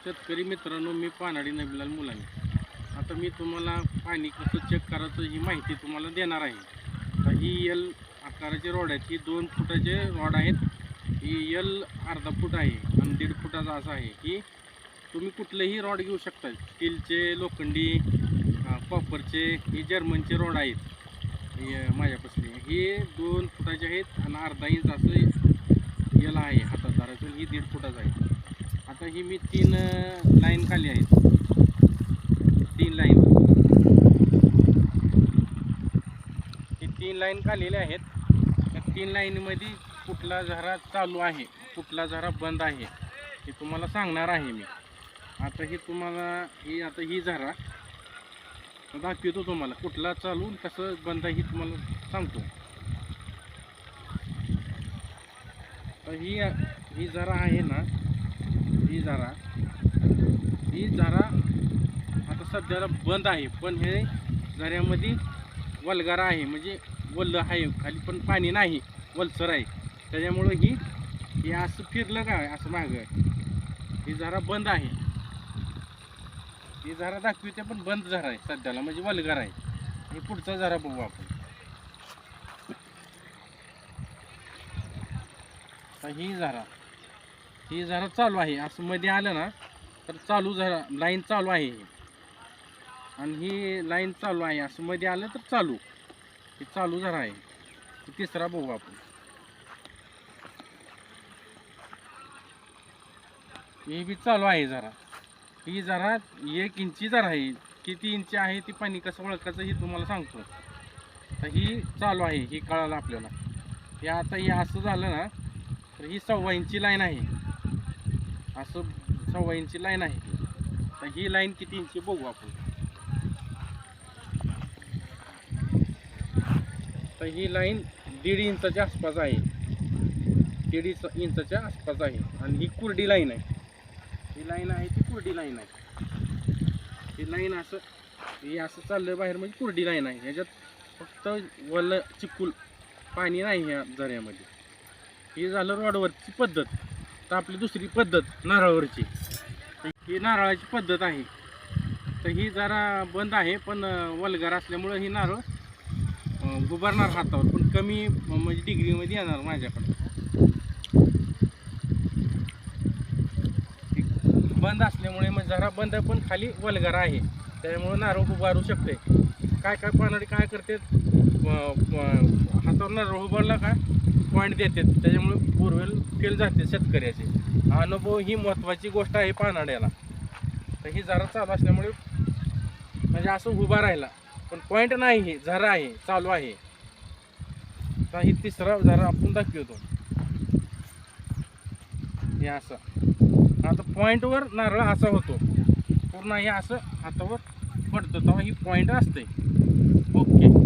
शेतकरी मित्रांनो, मी पानाडी नबीलाल मुलानी. आता मी तुम्हाला पाणी कसं चेक करायचं ही माहिती तुम्हाला देणार आहे. आता ही एल आकाराची रॉड आहेत. ही 2 फुटाचे रॉड आहेत. ही एल अर्धा फूट आहे आणि 1.5 फुटाचा असा आहे. ही तुम्ही कुठलेही रॉड घेऊ शकता. स्टीलचे, लोखंडी, कॉपरचे, ही जर्मनचे रॉड आहेत. माझ्यापासून ही 2 फुटाचे आहेत आणि अर्धा इंच असं एल आहे हातात धरायचं. ही 1.5 फुटाचं आहे. आता ही मी 3 लाईन खाली आहेत. 3 लाईन, ही 3 लाईन काढलेल्या आहेत. त्या 3 लाईनमध्ये कुठला झरा चालू आहे, कुठला झरा बंद आहे हे तुम्हाला सांगणार आहे मी. आता ही तुम्हाला ही झरा दाखवतो तुम्हाला, कुठला चालू कसं बंद आहे हे तुम्हाला सांगतो. तर ही झरा आहे ना, ही झरा आता सध्याला बंद आहे. पण हे झऱ्यामध्ये वल्गारा आहे, म्हणजे वल्ल आहे, खाली पण पाणी नाही, वलसर आहे. त्याच्यामुळं ही असं फिरलं का असं मागं, ही झरा बंद आहे. ही झरा दाखविते पण बंद झरा आहे सध्याला, म्हणजे वल्गार आहे. हे पुढचा झरा बघू आपण. ही झरा चालू आहे. असं मध्ये आलं ना तर चालू झरा लाईन चालू आहे. आणि ही लाईन चालू आहे, असं मध्ये आलं तर चालू, ही चालू झरा आहे. तिसरा बघू आपण. ही बी चालू आहे झरा. ही झरा 1 इंची झरा आहे. किती इंची आहे ती पाणी कसं ओळखायचं हे तुम्हाला सांगतो. तर ही चालू आहे, ही कळालं आपल्याला. हे आता हे असं झालं ना तर ही 1.25 इंची लाईन आहे. असं 1.25 इंची लाईन आहे. तर ही लाईन किती इंची बघू आपण. तर ही लाईन 1.5 इंचाच्या आसपास आहे. 1.5 इंचाच्या आसपास आहे. आणि ही कुरडी लाईन आहे. ही लाईन आहे ती कुरडी लाईन आहे. ही लाईन ही असं चाललं बाहेर, म्हणजे कुरडी लाईन आहे. ह्याच्यात फक्त वल्ल चिकूल पाणी नाही ह्या झऱ्यामध्ये. ही झालं रॉडवरची पद्धत. तर आपली दुसरी पद्धत नारळावरची, ही नारळाची पद्धत आहे. तर ही जरा बंद आहे, पण वल्गार असल्यामुळं ही नारळ गुबारणार हातावर, पण कमी म्हणजे डिग्रीमध्ये येणार माझ्याकडं. बंद असल्यामुळे मग जरा बंद, पण खाली वल्गार आहे, त्यामुळे नारळ उभारू शकते. काय पानाडी काय करते, हातावर नारळ उभारला का पॉईंट देतात, त्याच्यामुळे बोरवेल फेल जाते शेतकऱ्याचे. अनुभव ही महत्त्वाची गोष्ट आहे पानाड्याला. तर ही जरा चालू असल्यामुळे म्हणजे असं उभा राहिला, पण पॉईंट नाही, हे झरा आहे, चालू आहे. तर ही तिसरा झरा आपण दाखवतो. हे असं आता पॉईंटवर नारळ असा होतो पूर्ण, हे असं हातावर पडतं तेव्हा ही पॉईंट असते. ओके.